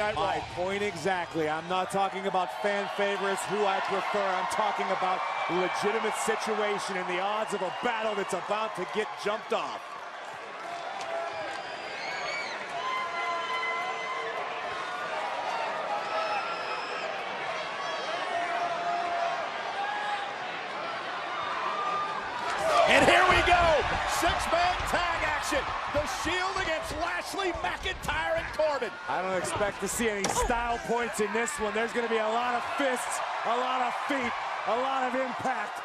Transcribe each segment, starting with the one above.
Night Raw. My point exactly. I'm not talking about fan favorites, who I prefer. I'm talking about legitimate situation and the odds of a battle that's about to get jumped off. And here we go, six-man tag action. The Shield against Lashley, McIntyre, and Corbin. I don't expect to see any style points in this one. There's going to be a lot of fists, a lot of feet, a lot of impact.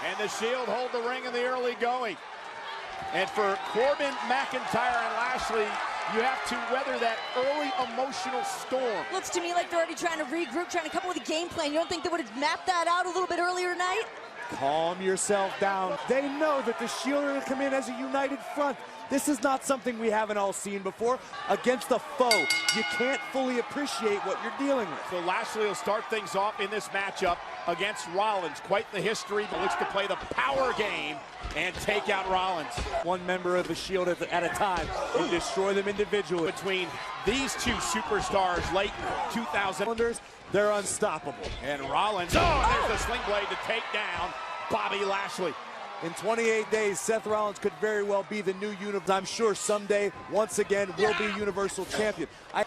And the Shield hold the ring in the early going. And for Corbin, McIntyre, and Lashley, you have to weather that early emotional storm. Looks to me like they're already trying to regroup, trying to come up with a game plan. You don't think they would have mapped that out a little bit earlier tonight? Calm yourself down. They know that the Shield are going to come in as a united front. This is not something we haven't all seen before. Against a foe, you can't fully appreciate what you're dealing with. So Lashley will start things off in this matchup against Rollins. Quite the history, but looks to play the power game and take out Rollins. One member of the Shield at a time and destroy them individually. Between these two superstars late 2000s, they're unstoppable. And Rollins, there's the sling blade to take down Bobby Lashley. In 28 days, Seth Rollins could very well be the new Universal. I'm sure someday, once again, will be Universal Champion.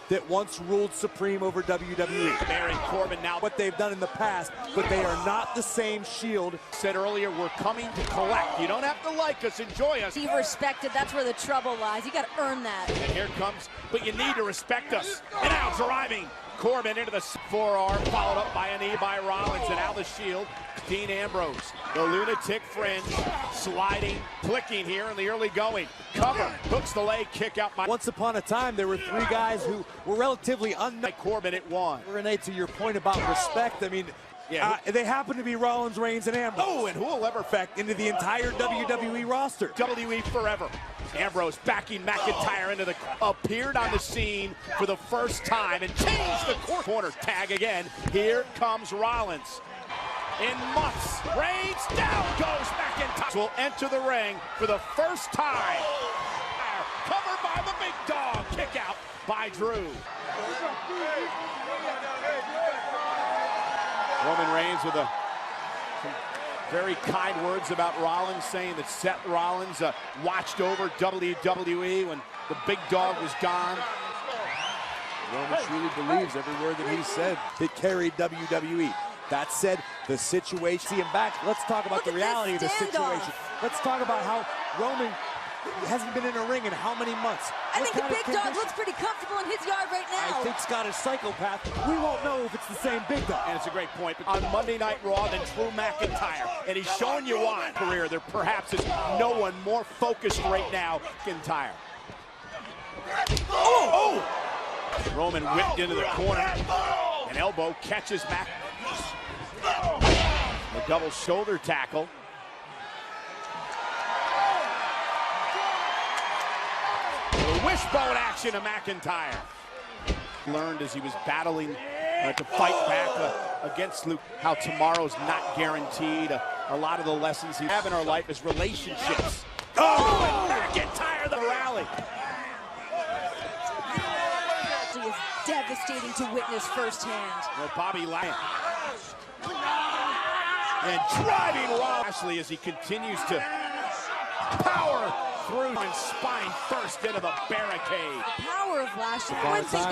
That once ruled supreme over WWE. Baron Corbin now what they've done in the past, but they are not the same Shield. Said earlier, we're coming to collect. You don't have to like us, enjoy us. Be respected, that's where the trouble lies. You got to earn that. And here comes, but you need to respect us. And now driving Corbin into the forearm, followed up by a knee by Rollins, and now the Shield, Dean Ambrose. The lunatic fringe, sliding, clicking here in the early going. Cover, hooks the leg, kick out by... Once upon a time, there were three guys who were relatively unknown. Corbin at one. Renee, to your point about respect, I mean, they happen to be Rollins, Reigns, and Ambrose. Oh, and who will ever affect into the entire WWE roster. WWE forever. Ambrose backing McIntyre into the... Appeared on the scene for the first time and changed the corner. Tag again. Here comes Rollins. In months, Reigns, down goes McIntyre. Will enter the ring for the first time. Covered by the big dog. Kick out by Drew. Roman Reigns with some very kind words about Rollins, saying that Seth Rollins watched over WWE when the big dog was gone. Roman truly believes every word that he said that carried WWE. That said, the situation, see him back. Let's talk about the reality of the situation. Let's talk about how Roman hasn't been in a ring in how many months. I think the big dog looks pretty comfortable in his yard right now. I think Scott is psychopath. We won't know if it's the same big dog. And it's a great point. On Monday Night Raw than Drew McIntyre. And he's showing you why. Career, there perhaps is no one more focused right now. McIntyre. Oh! Roman whipped into the corner. An elbow catches Mac. A double shoulder tackle. The wishbone action to McIntyre. Learned as he was battling to fight back against Luke, how tomorrow's not guaranteed. A lot of the lessons we have in our life is relationships. Oh, and McIntyre the rally. It is devastating to witness firsthand. Well, Bobby Lashley. And driving Lashley as he continues to power through and spine first into the barricade. The power of Lashley.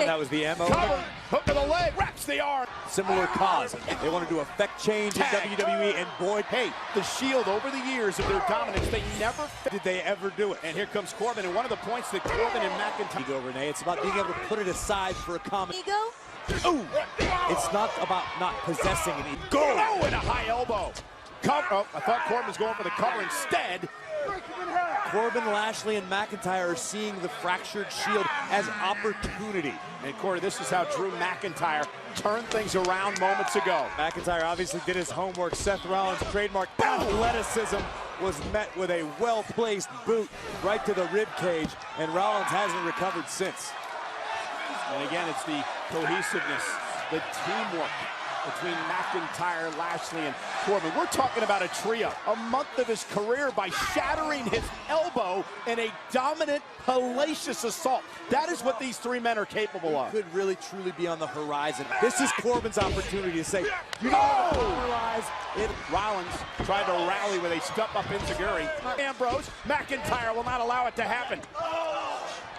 That was the MO. Cover, hook of the leg, wraps the arm. Similar cause. They wanted to affect change in WWE, and boy, hey, the Shield over the years of their dominance, they never did they ever do it. And here comes Corbin, and one of the points that Corbin and McIntyre go, Renee, it's about being able to put it aside for a common ego. Ooh. It's not about not possessing it. Go! Oh, and a high elbow. Cover. Oh, I thought Corbin was going for the cover instead. Corbin, Lashley, and McIntyre are seeing the fractured Shield as opportunity. And Corey, this is how Drew McIntyre turned things around moments ago. McIntyre obviously did his homework. Seth Rollins' trademark athleticism was met with a well-placed boot right to the rib cage, and Rollins hasn't recovered since. And again, it's the cohesiveness, the teamwork, between McIntyre, Lashley, and Corbin. We're talking about a trio. A month of his career by shattering his elbow in a dominant, hellacious assault. That is what these three men are capable of. Could really, truly be on the horizon. This is Corbin's opportunity to say, you don't have to realize it. Rollins tried to rally with a step-up enziguri. Ambrose, McIntyre will not allow it to happen.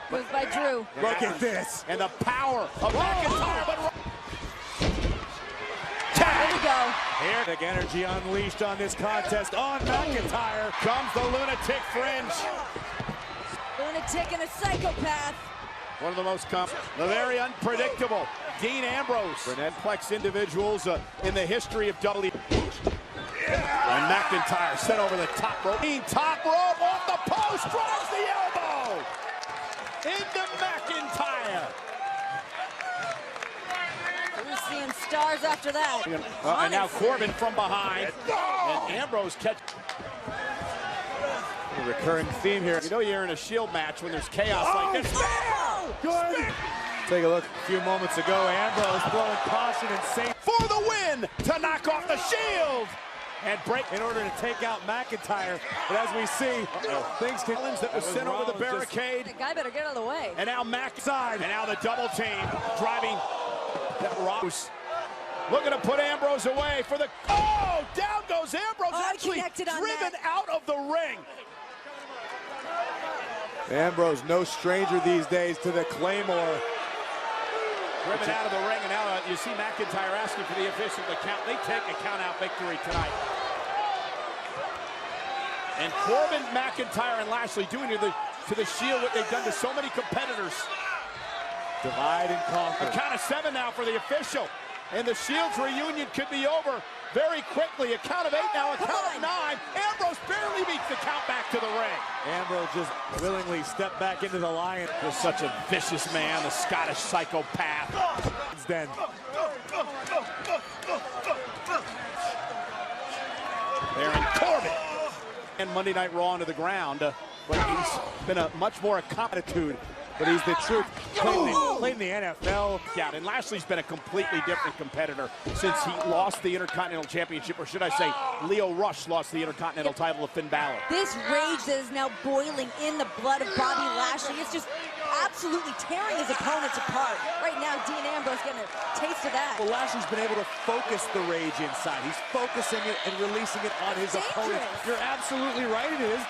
Goes by Drew. Look at this. And the power of McIntyre. But There we go. here, Big energy unleashed on this contest on McIntyre. comes the lunatic fringe. Lunatic and a psychopath. One of the most the very unpredictable Dean Ambrose. Complex individuals in the history of WWE. And McIntyre sent over the top rope. Dean top rope off the post, drives the elbow into McIntyre. We're seeing stars after that. And now Corbin from behind, and Ambrose catch. A recurring theme here. You know you're in a Shield match when there's chaos like this. Good. Take a look a few moments ago. Ambrose blowing caution and safe For the win to knock off the Shield and break in order to take out McIntyre. But as we see, things can. that was sent over the barricade. The guy better get out of the way. And now McIntyre. And now the double team driving that Rose. Looking to put Ambrose away for the. Oh, down goes Ambrose. Oh, he Actually connected on driven that. out of the ring. Ambrose, no stranger these days to the Claymore. Driven out of the ring, and now you see McIntyre asking for the official to count. They take a count-out victory tonight. And Corbin, McIntyre, and Lashley doing to the Shield what they've done to so many competitors. Divide and A conquer. count of 7 now for the official. And the Shield's reunion could be over very quickly. A count of 8 now, a count of 9. Ambrose barely beats the count back to the ring. Ambrose just willingly stepped back into the lion. Just such a vicious man, the Scottish psychopath. Then Baron Corbin. And Monday Night Raw into the ground. But he's been a much more attitude. but he's the truth. Played in the NFL. Yeah, and Lashley's been a completely different competitor since he lost the Intercontinental Championship, or should I say, Leo Rush lost the Intercontinental title to Finn Balor. This rage that is now boiling in the blood of Bobby Lashley, it's just absolutely tearing his opponents apart. Right now, Dean Ambrose getting a taste of that. Well, Lashley's been able to focus the rage inside. He's focusing it and releasing it on his opponent. You're absolutely right, it is.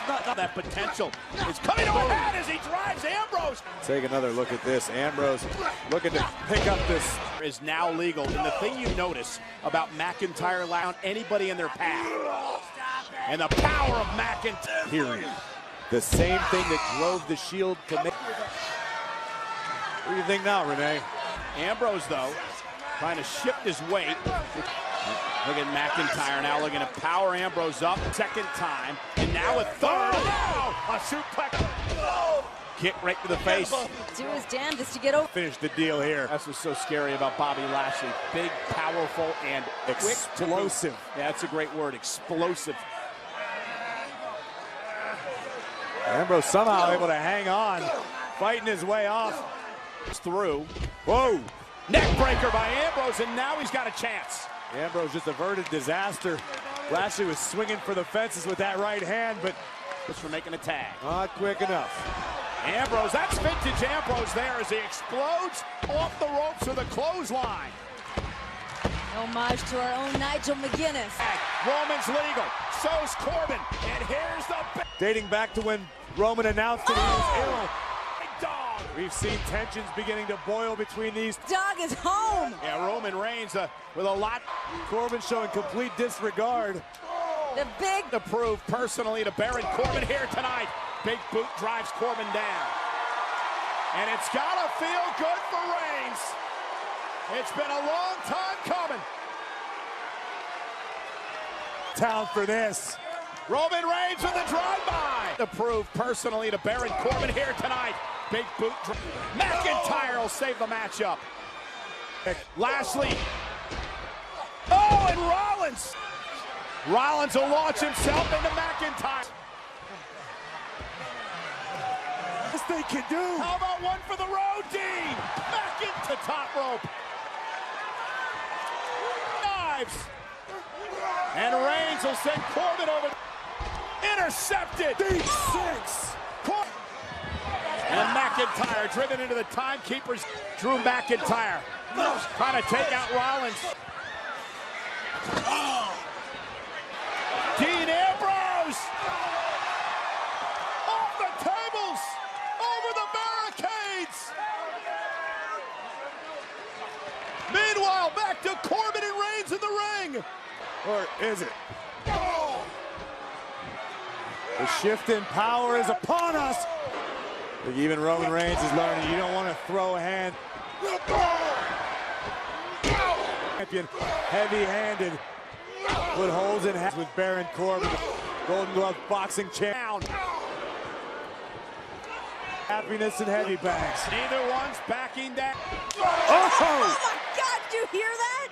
Not that potential is coming to a head as he drives Ambrose. Take another look at this. Ambrose looking to pick up this. Is now legal, and the thing you notice about McIntyre allowing anybody in their path, and the power of McIntyre. Period. The same thing that drove the Shield to make. What do you think now, Renee? Ambrose, though, trying to shift his weight. Look at McIntyre now looking to power Ambrose up. Second time, and now a third. Now a suplex. Kick right to the face. Do his damnedest to get over. Finish the deal here. That's what's so scary about Bobby Lashley. Big, powerful, and Explosive. Yeah, that's a great word, explosive. Ambrose somehow able to hang on, fighting his way off. Through. Whoa! Neck breaker by Ambrose, and now he's got a chance. Ambrose just averted disaster. Lashley was swinging for the fences with that right hand, but Just for making a tag. not quick enough. Ambrose, that's vintage Ambrose there as he explodes off the ropes with a clothesline. Homage to our own Nigel McGuinness. Roman's legal, so's Corbin, and here's the Dating back to when Roman announced that he was ill. big dog. We've seen tensions beginning to boil between these. Dog is home. Yeah, Roman Reigns with a lot Corbin showing complete disregard. The big to prove personally to Baron Corbin here tonight. Big boot drives Corbin down. And it's gotta feel good for Reigns. It's been a long time coming. Town for this. Roman Reigns with a drive-by. To prove personally to Baron Corbin here tonight. Big boot. McIntyre will save the matchup. Lashley. Oh, and Rollins. Rollins will launch himself into McIntyre. This they can do. How about one for the road, Dean? Back into top rope. drives. And Reigns will send Corbin over. Intercepted. Deep six. And McIntyre driven into the timekeepers. Drew McIntyre trying to take out Rollins. Dean Ambrose off the tables, over the barricades. Meanwhile, back to Corbin and Reigns in the ring. Or is it? The shift in power is upon us. I think even Roman Reigns is learning you don't want to throw a hand. Champion, heavy-handed, put holes in hands with Baron Corbin, Golden Glove boxing champ. Happiness and heavy bags. Neither one's backing down. Oh my God, did you hear that?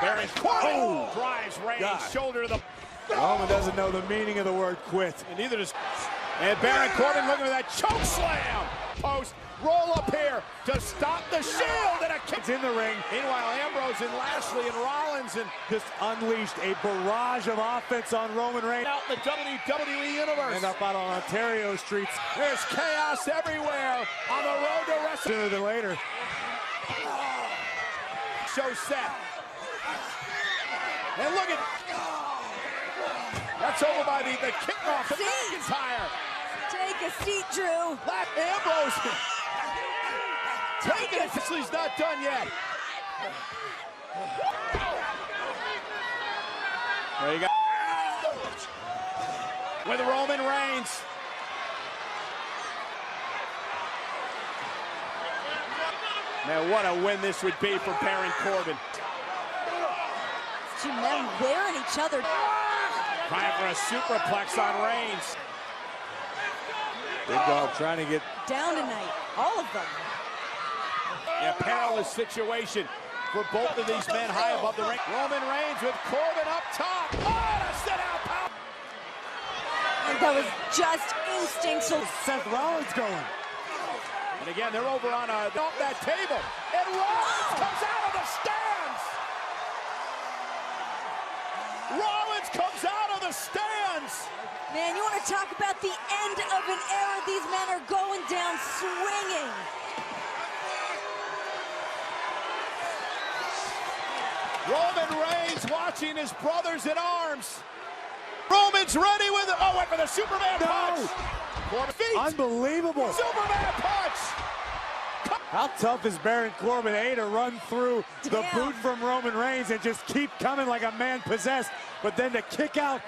Baron Corbin drives Reigns shoulder to the. Roman doesn't know the meaning of the word quit. And neither does. And Baron Corbin looking for that choke slam. Post roll up here to stop the Shield, and a kick in the ring. Meanwhile, Ambrose and Lashley and Rollins and just unleashed a barrage of offense on Roman Reigns. Out in the WWE Universe. And up out on Ontario streets. There's chaos everywhere on the road to WrestleMania. Sooner than later. Show set. And look at. That's over by the kickoff to McIntyre. Take a seat, Drew. Ambrose. Take it. He's not done yet. There you go. With Roman Reigns. Man, what a win this would be for Baron Corbin. Two men wearing each other. Trying for a superplex on Reigns. Big Dog trying to get down tonight, all of them. A perilous situation for both of these men high above the ring. Roman Reigns with Corbin up top. Oh, to sit out power. And that was just instinctual. Seth Rollins going. And again, they're over on off that table. And Rollins comes out of the stands. Rollins comes out of the stands. Man, you want to talk about the end of an era? These men are going down swinging. Roman Reigns watching his brothers in arms. Roman's ready with it. Oh, went for the Superman punch. Feet. Unbelievable. Superman punch. How tough is Baron Corbin, to run through the boot from Roman Reigns and just keep coming like a man possessed, but then to kick out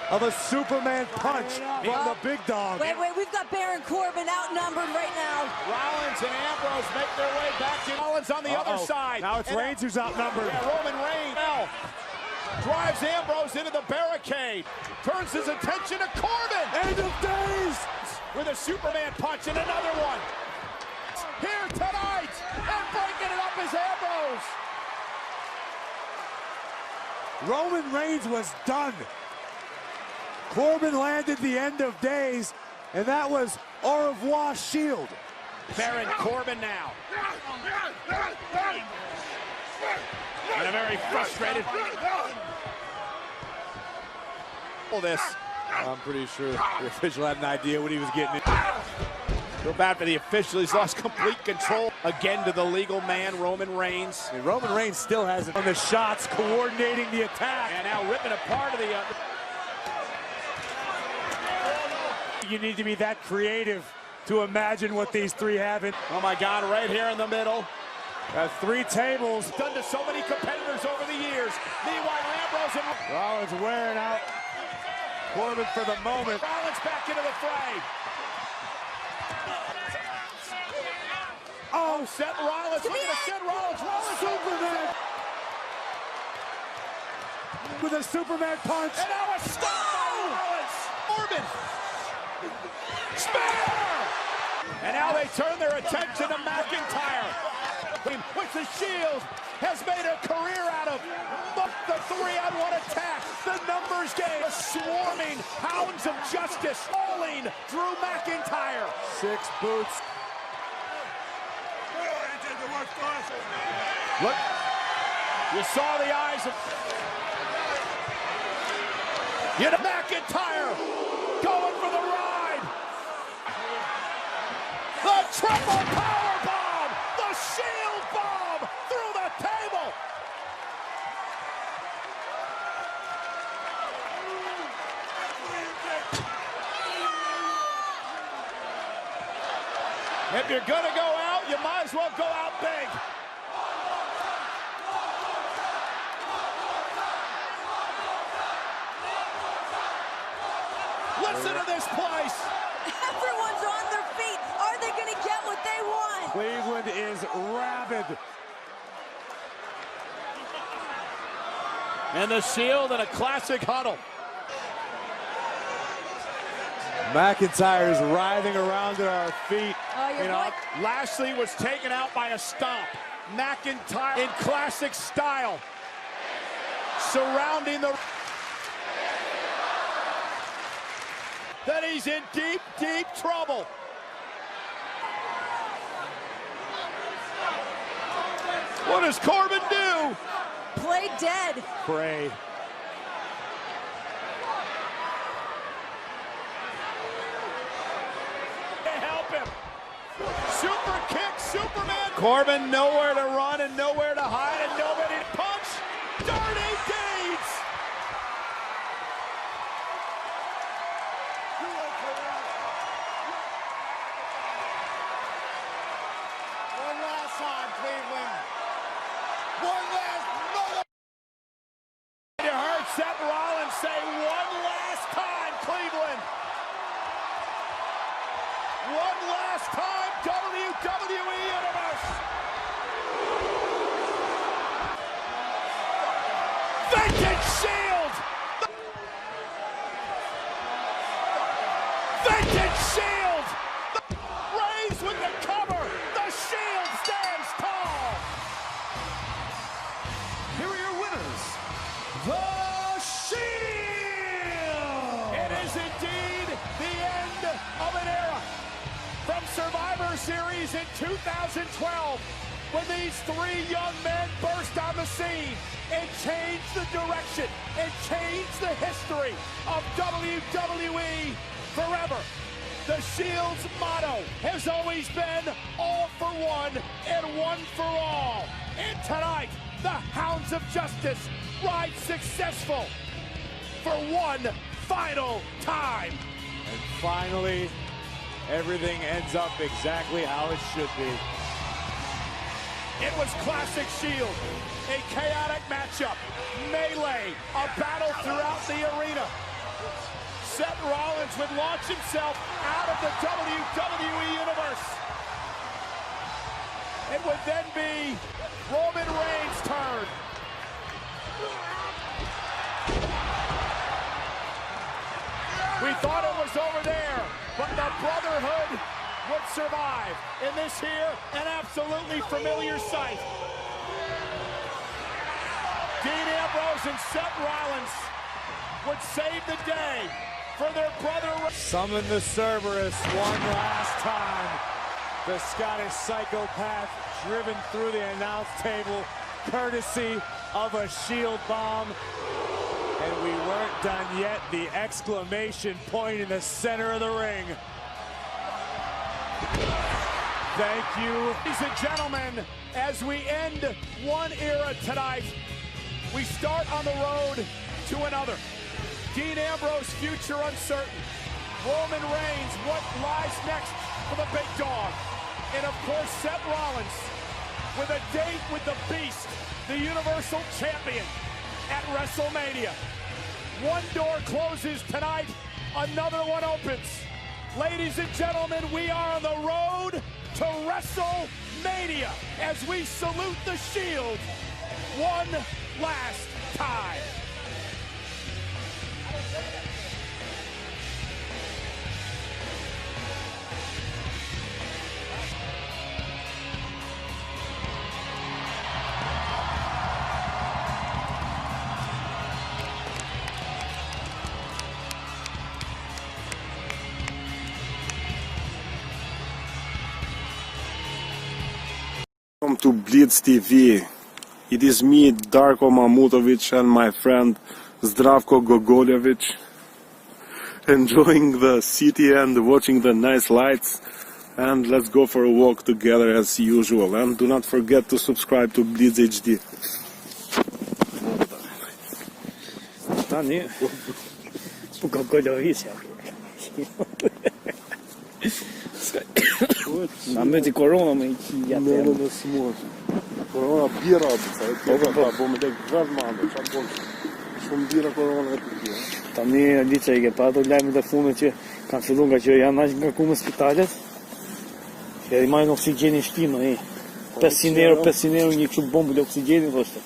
of a Superman punch from the Big Dog. Wait, we've got Baron Corbin outnumbered right now. Rollins and Ambrose make their way back to Rollins on the other side. Now it's Reigns who's outnumbered. Yeah, Roman Reigns drives Ambrose into the barricade. Turns his attention to Corbin. End of days. With a Superman punch and another one. Here tonight, and breaking it up is Ambrose. Roman Reigns was done. Corbin landed the end of days, and that was au revoir Shield. Baron Corbin now. And a very frustrated. This. I'm pretty sure the official had an idea what he was getting into. Feel bad for the official. He's lost complete control. Again to the legal man, Roman Reigns. And Roman Reigns still has it on the shots, coordinating the attack. And now ripping apart of the... You need to be that creative to imagine what these three have. Oh my God, right here in the middle. Got three tables. Done to so many competitors over the years. Meanwhile, Ambrose and... Rollins wearing out Corbin for the moment. Rollins back into the fray. Oh, Seth Rollins. Look at Seth Rollins. Superman. With a Superman punch. And now a stop by Rollins. Corbin. Spear! And now they turn their attention to McIntyre, which the Shield has made a career out of. The 3-on-1 attack, the numbers game, the swarming hounds of justice, falling Drew McIntyre. 6 boots. Look, You saw the eyes of McIntyre going for the ride. The triple power bomb, the shield bomb through the table. If you're gonna go out, you might as well go out big. Listen to this place. Everyone's on their feet. Are they going to get what they want? Cleveland is rabid. And the Shield in a classic huddle. McIntyre is writhing around at our feet. Lashley was taken out by a stomp. McIntyre in classic style, surrounding the... That he's in deep, deep trouble. What does Corbin do? Play dead. Pray. Help him. Super kick, Superman. Corbin nowhere to run and nowhere to hide and nobody to punch. Dirty deeds. One last time, Cleveland. One last mother. You heard Seth Rollins say one last time, Cleveland. One last time, WWE Universe. Vintage Shield. Vintage Shield. Raised with the cover. The Shield stands tall. Here are your winners, the Shield. It is indeed the end of an era. From Survivor Series in 2012, when these three young men burst on the scene and changed the direction and changed the history of WWE forever. The Shield's motto has always been all for one and one for all. And tonight, the Hounds of Justice ride successful for one final time. And finally, everything ends up exactly how it should be. It was classic Shield, a chaotic matchup, melee, a battle throughout the arena. Seth Rollins would launch himself out of the WWE Universe. It would then be Roman Reigns' turn. We thought it was over there, but the Brotherhood would survive. In this here, an absolutely familiar sight. Dean Ambrose and Seth Rollins would save the day for their brother. Summon the Cerberus one last time. The Scottish psychopath driven through the announce table, courtesy of a Shield bomb. And we weren't done yet. The exclamation point in the center of the ring. Thank you. Ladies and gentlemen, as we end one era tonight, we start on the road to another. Dean Ambrose, future uncertain. Roman Reigns, what lies next for the big dog? And of course, Seth Rollins with a date with the Beast, the Universal Champion, at WrestleMania. One door closes tonight, another one opens. Ladies and gentlemen, we are on the road to WrestleMania as we salute the Shield one last time. Welcome to Blitz TV. It is me, Darko Mamutovic, and my friend Zdravko Gogoljevic, enjoying the city and watching the nice lights. And let's go for a walk together as usual. And do not forget to subscribe to Blitz HD. Нам эти корона мы я не сможем. Корона бира обіцяє. Бо ми так жадмали, shumë bira korona e të tjera. Tani di që I ke patur lajme të fundit që kanë filluar nga që janë aq ngarkuar në spitalet. Ja I marrin oksigjenin shpinë, 500 euro një kështu bombë të oksigjenit thoshte.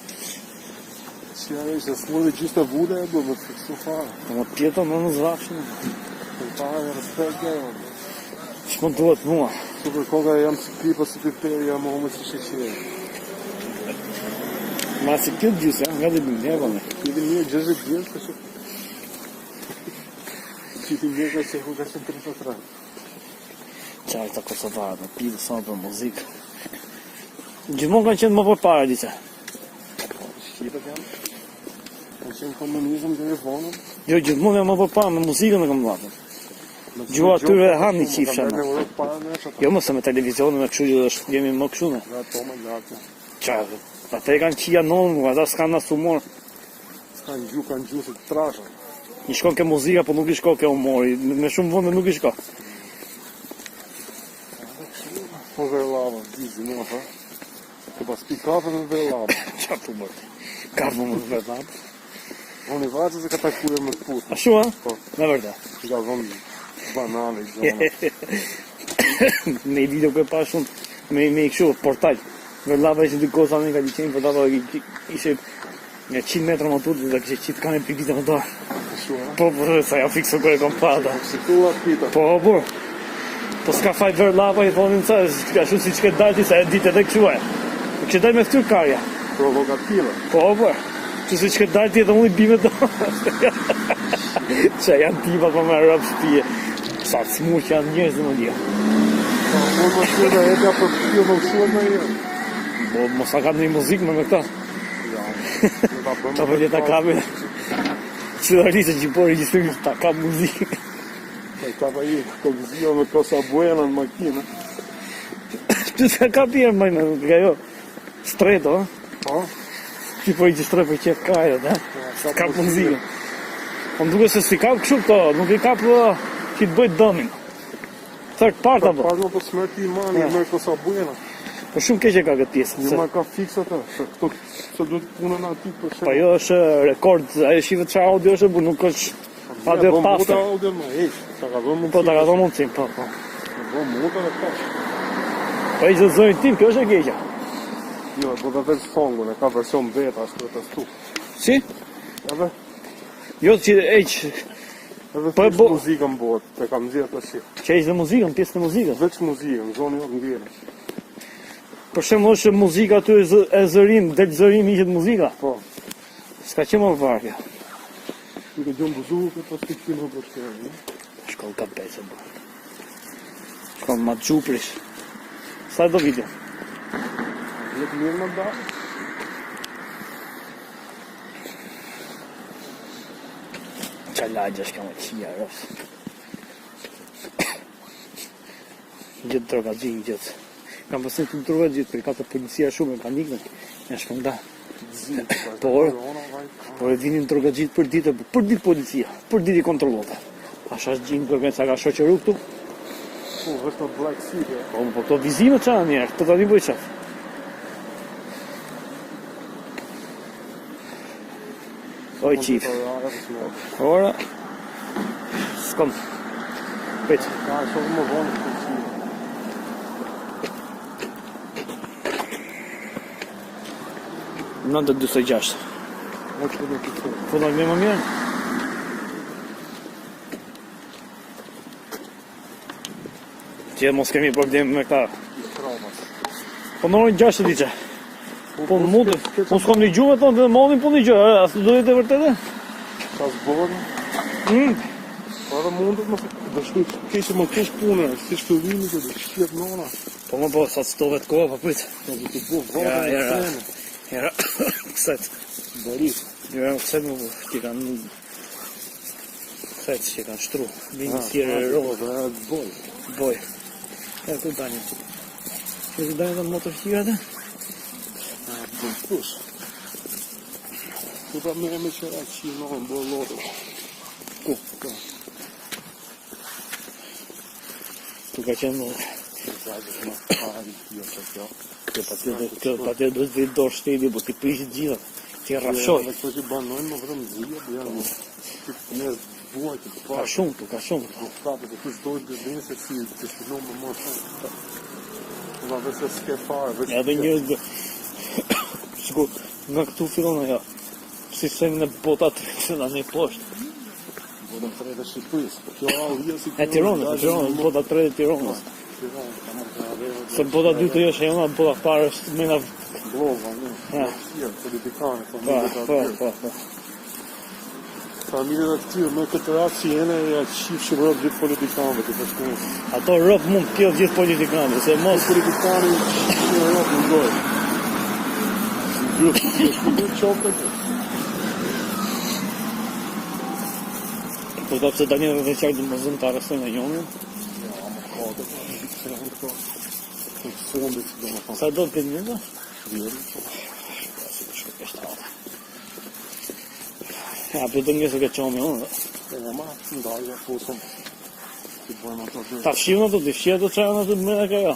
Si ajo ishte smurë gjithë të vule e do më të fiksu fare. Më tjetër më në zrafshin. Fare respekt e jo. Shkon duhet mua. Super koga jam si pipa si piperi jam ome si sheqeri. Ma si këtë gjysë, nga dhe bëmë, nga bëmë. Këtë mirë 60 vjetë kështë. Këtë mirë ka se ku ka 33. Qarë të Kosovarët, në pidë sa për muzikë. Gjithmonë kanë qenë më përpara dice. Shqipët janë. Kanë qenë komunizëm dhe e vonën. Jo, gjithmonë janë më përpara me muzikën e kam vatën. Gjua atyre e hanë një qifë shënë. Jo mëse me televizionin e këshu është, jemi më këshu me. Nga to me lake. Qarë, ata e kanë qia nonë, ata s'kanë nas humor. Kanë gju se të trasha. I shkon ke muzika, po nuk I shko ke humori. Me shumë vënde nuk I shko. Po verlava, dizi mua, ha? Të pas pi kafe me verlava. Qa të bërti? Kafe me verlava? Unë I vajtë se ka ta kure më të putë. A shua? Po. Me vërda. Nga vëmë banane, gjona. Me I video kë pa shumë, me I këshu, portal. Verlava ishte dy kosa në ka liqenjë, verlava ishe nga 100 metra më tutë dhe kështë qitë kanë e pipita më dorë. Po, sa ja fikso kërë kom pata. Si kulla pita. Po, po s'ka fajt verlava I thonin sa, ka shu si që këtë dalti sa e ditë edhe këshu e. Kështë dalë me fëtyr karja. Provokative. Po, që si që këtë dalti edhe unë I bime do. Qa janë tipa për me rëpë shpije. Sa të smur që janë njërës dhe më dje. Unë më shumë dhe etja për pjo më shumë me jenë. Bo, mos a ka në muzikë me këta. Ta përje ta kabe. Qëllari se që po registrimi ta ka muzikë. Ta pa I këgëzio me Cosa Buena në makinë. Që se ka pjerë majnë, nga jo. Streto, Po? që po registroj për qef kajët, ka muzikë. Po më duke se si kap këshu këto, nuk I kap që I të bëjt dëmin. Third part apo? Parë më për smërti I mani, mërë Cosa Buena. Po shumë keqe ka këtë pjesë. Një ma ka fix atë, se këto se duhet punën ati për shumë. Po jo është rekord, ajo shive që audio është, bu nuk është audio pastor. Po audio më heq, ta ka dhëmë mundësim. Po ta ka dhëmë mundësim, po. Ta dhëmë mundën e pash. Po I zëzërin tim, kjo është e keqja. Jo, do të veç fongun, e ka version beta, ashtu e të stu. Si? Edhe, Jo që eq, edhe Po e fish bo- muzikën bot, te kam zirë të shi. që eq dhe muzikën, pjesë në muzikën. Veç muzikën, zoni jo ndjerë. Për shemë është muzika aty e zërim, del zërim I qëtë muzika. Po, S'ka që më varë kjo. në ke gjumë buzuke, pas të kino për shkërë. Shkoll ka pese, bo. Shkoll ma gjuprish. Sa do video? Jetë mirë më da. Qa lagja shka më qia, rës. Gjithë drogazin, gjithë. Kam pësin të drogazit, për ka të policia shumë e panikën. Në shpënda. Por e vinin drogazit për ditë policia, për ditë I kontrollota. Asha është gjinë përgën sa ka shoqëru këtu. Po, vështë në Black City, e. Po këto vizime qa njerë, këto tani bëj qaf. Oj qif. Ora. S'kom. Pec. Ka, shumë më vonë të qi. Në të 26. Në që në të qi. Po në më mirë. Që mos kemi problem me këta. Po në orën 6 diqe. Po në mundë, mos kom një gjuhë tonë dhe modin po një gjuhë, asë do jetë e vërtete? Ka zborën. Po edhe mundet më se dështu keshë më kesh punë, si shpëllimi që dhe shqip nona. Po më po, sa të stove të kohë, po pëjtë. Po dhe të bu Ja, vërën e ja. trenë. Era kset. Борис. Era kset më që kanë kset që kanë shtru. Vinë thjerë rrugë. Boj. E ku tani? Që të dajnë të motorhira të? Plus. Tu pa me qëra që në në bërë lorë. Ku? Tu ka qenë Kjo pa të duhet vitë dorë shtedi, po t'i prishit gjitha, t'i rafshoj. Këto që banojnë më vrëm zhja, janë me buajtë të Ka shumë tu, ka shumë. Kapët e kush dojtë gëzdinë se si të shpinohë më më shumë. Nga vëse s'ke farë, vëse Edhe njërës dhe... Sikur, nga këtu fillon ajo. Si sejmë në botat të nga një poshtë. Vodën 3 dhe Shqipëris. Kjo alë si E Tironës, botat 3 dhe Tironës. Se botat 2 të jeshtë e jona, botat parë është mena... Glova, në, politikane, familje dhe këtyrë, me këtë ratë që jene, ja qifë që rëpë gjithë politikanëve të përshkunë. Ato rëpë mund të kjellë gjithë politikanëve, se mos... Politikani që rëpë në dojë. Gjithë qopë të Po da pse Daniel dhe qaj të më zëmë të arrestojnë e njonin. Sa do të këtë njëta? Ja, për të njësë këtë qomi unë. Ta fshivë në të të fshivë të qajë në të mëne ka jo.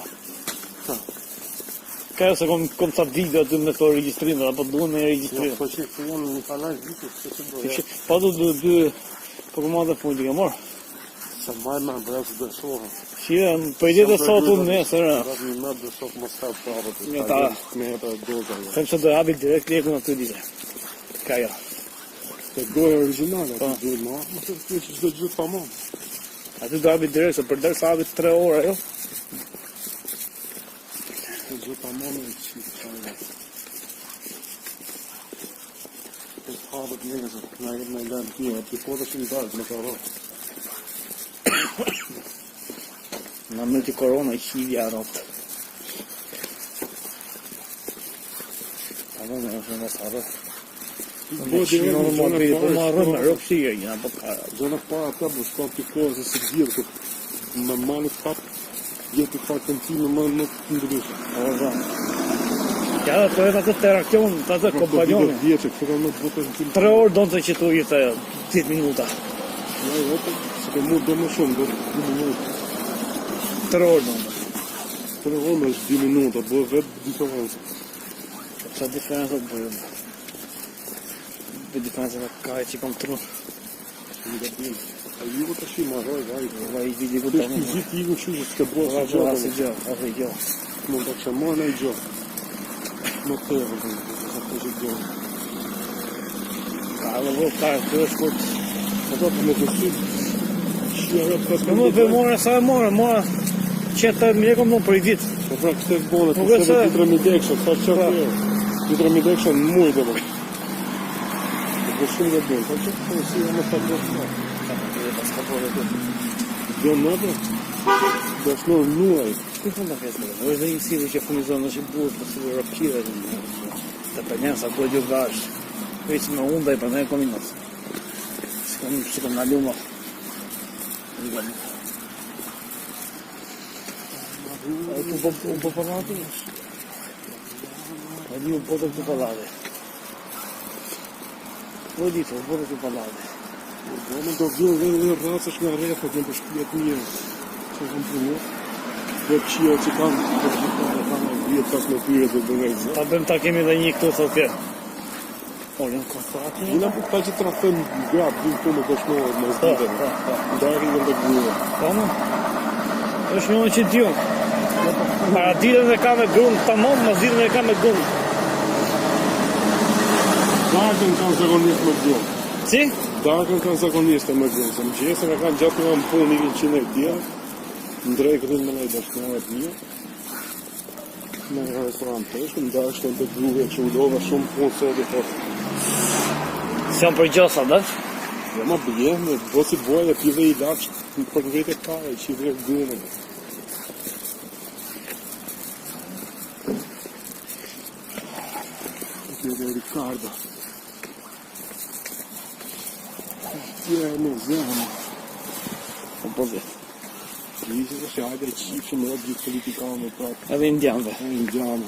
Ka jo se kom ca video aty me të registrinë, apo duhen me registrinë. Po që unë një kalaj vitë, që se dojë. Pa du dy përgëmat dhe punë të ke morë. Se maj me brezë dësohë. Shire, për i dhe sot unë nesër. Ratë një me dësohë më s'ka pravët. Një ta. Me jetë e doza. Them që do habi direkt lekun aty dite. Ka jo. Te goja originale, aty duhet ma. Më të të që qdo gjithë pa ma. Aty do habi direkt, se për derë sa habi 3 ora, jo? Gjithë pa ma me qitë qajnë. Të habët njëzë, nga jetë me lënë tjë, aty po të shumë dalë, me ka rrë. Në më të korona i qivja rrëpë. A më në është në sa rrëpë. Po ma rrëmë rrëpë si e një, po ka. Zona para ta më shka pikore se si gjithë, me mani kap, jetë i fakën ti me mani në të ndryshë. Ja da, to je atë terakcion, atë kompanjone. 3 orë donë të që tu jetë 10 minuta. Ja, jetë, se ke mu do më shumë, do 2 minuta. 3 orë donë. 3 orë është 2 minuta, bërë vetë diferencë. Qa diferencë të bërë? Bë diferencë të ka e që kom tru. A ju të shi marroj, Va i vidi ku të të gjithë i ku që s'ke bërë Va bërë asë gjë, asë gjë. Më të që marrë në i gjë. Më të e vëzën, të që gjë. Ka dhe vërë, ka e të është kurt. Po të me të si, shqia pas Në më për more, sa e more, qëtë mjekom në për i ditë. Po pra kështë e bone, të se dhe titra mi dekshën, sa që të e. Titra mi dekshën në mujtë dhe bërë. Dhe shumë dhe bërë, sa që të si e më të bërë. Dhe në dhe, dhe është në nuaj. Ku fund të fesë, është dhe një sivë që funizon është i burë, për sivë rëpqire, të për njën sa dojë gjë vashë. Vecë me undaj, për në e komi nësë. Si kom në lumë. U po parlati? E di u po të këtë parlati. U di të u po të këtë parlati. Do më do vjën dhe rrasësh nga refa, të në për shpijet një, që kam për një. Dhe qia që kam, për gjitha e kam e vjetë pas me tyre dhe dhe ngejtë. Ta bëm ta kemi dhe një këtu, thot kje. O, jënë kontrati? Jena për ta që të rafëm grabë, dhjën të me dëshmojë me zditën. Ndarën dhe dhe grua. Pa më? është një që t'ju. Para ditën e ka me grunë, tamam, mas ditën e ka me grunë. Darkën kanë zakonisht me grunë. Si? Darkën kanë zakonisht me grunë. Se më gjesën e kanë gjatë nga më punë 100 e tjera. Në drejkë rrinë me nëjë dashkënave të një. Në një restorant të eshë, në dashkën të gruve që udova shumë punë sot e thotë. Si janë për gjosa, dhe? Ja ma bëjenë, bo si bojë dhe pive i lakë për në vete kare, që i vrejë grunë. Riccardo. Tiene zama. Un po' vero. Dice che c'è dei cifre, non oggi politicano proprio. La vendiamo. Andiamo.